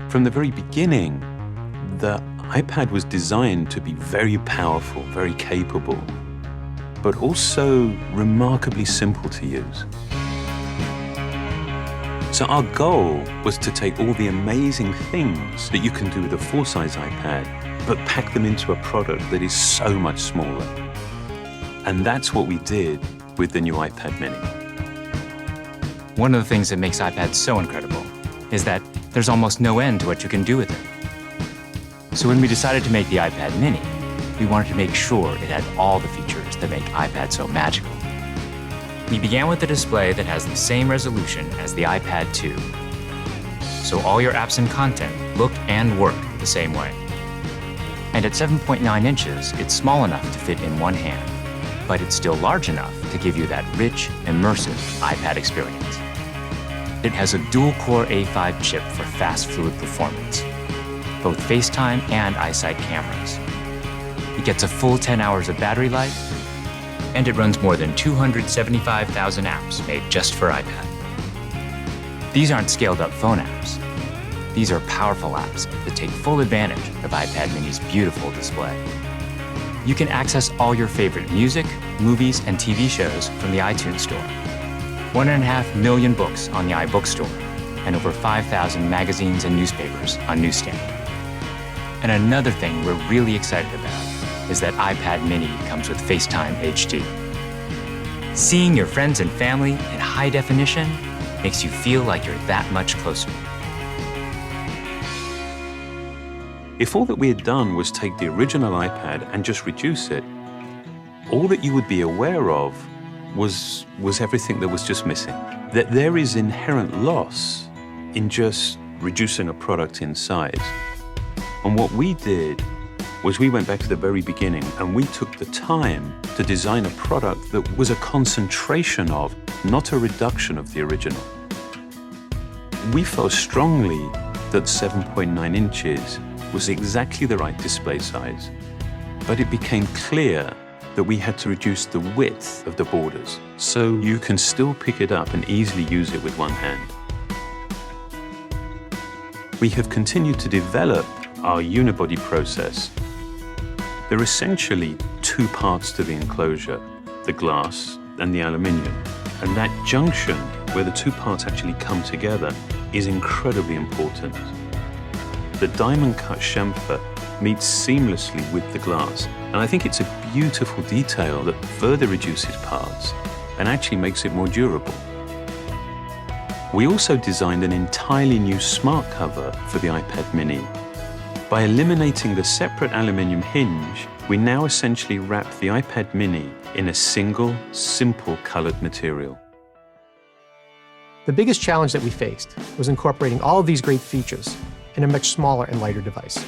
From the very beginning, the iPad was designed to be very powerful, very capable, but also remarkably simple to use. So our goal was to take all the amazing things that you can do with a full-size iPad, but pack them into a product that is so much smaller. And that's what we did with the new iPad mini. One of the things that makes iPads so incredible is that there's almost no end to what you can do with it. So when we decided to make the iPad mini, we wanted to make sure it had all the features that make iPad so magical. We began with a display that has the same resolution as the iPad 2. So all your apps and content look and work the same way. And at 7.9 inches, it's small enough to fit in one hand, but it's still large enough to give you that rich, immersive iPad experience. It has a dual-core A5 chip for fast, fluid performance, both FaceTime and iSight cameras. It gets a full 10 hours of battery life, and it runs more than 275,000 apps made just for iPad. These aren't scaled-up phone apps. These are powerful apps that take full advantage of iPad mini's beautiful display. You can access all your favorite music, movies, and TV shows from the iTunes Store. 1.5 million books on the iBookstore, and over 5,000 magazines and newspapers on Newsstand. And another thing we're really excited about is that iPad mini comes with FaceTime HD. Seeing your friends and family in high definition makes you feel like you're that much closer. If all that we had done was take the original iPad and just reduce it, all that you would be aware of was everything that was just missing. That there is inherent loss in just reducing a product in size. And what we did was we went back to the very beginning and we took the time to design a product that was a concentration of, not a reduction of the original. We felt strongly that 7.9 inches was exactly the right display size, but it became clear that we had to reduce the width of the borders so you can still pick it up and easily use it with one hand. We have continued to develop our unibody process. There are essentially two parts to the enclosure, the glass and the aluminium. And that junction where the two parts actually come together is incredibly important. The diamond-cut chamfer meets seamlessly with the glass. And I think it's a beautiful detail that further reduces parts and actually makes it more durable. We also designed an entirely new smart cover for the iPad mini. By eliminating the separate aluminium hinge, we now essentially wrap the iPad mini in a single, simple colored material. The biggest challenge that we faced was incorporating all of these great features in a much smaller and lighter device.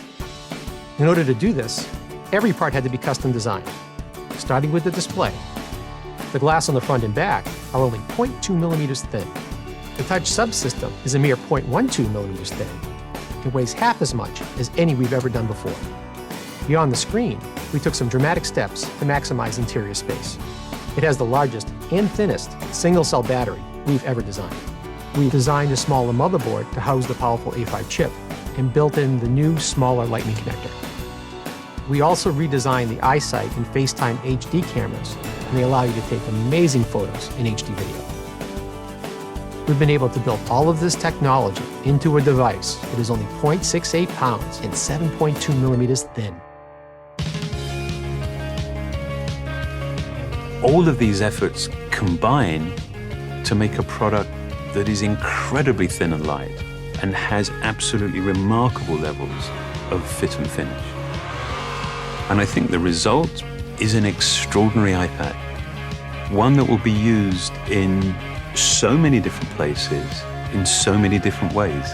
In order to do this, every part had to be custom designed, starting with the display. The glass on the front and back are only 0.2 millimeters thin. The touch subsystem is a mere 0.12 millimeters thin. It weighs half as much as any we've ever done before. Beyond the screen, we took some dramatic steps to maximize interior space. It has the largest and thinnest single-cell battery we've ever designed. We designed a smaller motherboard to house the powerful A5 chip and built in the new, smaller Lightning connector. We also redesigned the iSight and FaceTime HD cameras, and they allow you to take amazing photos in HD video. We've been able to build all of this technology into a device that is only 0.68 pounds and 7.2 millimeters thin. All of these efforts combine to make a product that is incredibly thin and light and has absolutely remarkable levels of fit and finish. And I think the result is an extraordinary iPad, one that will be used in so many different places, in so many different ways.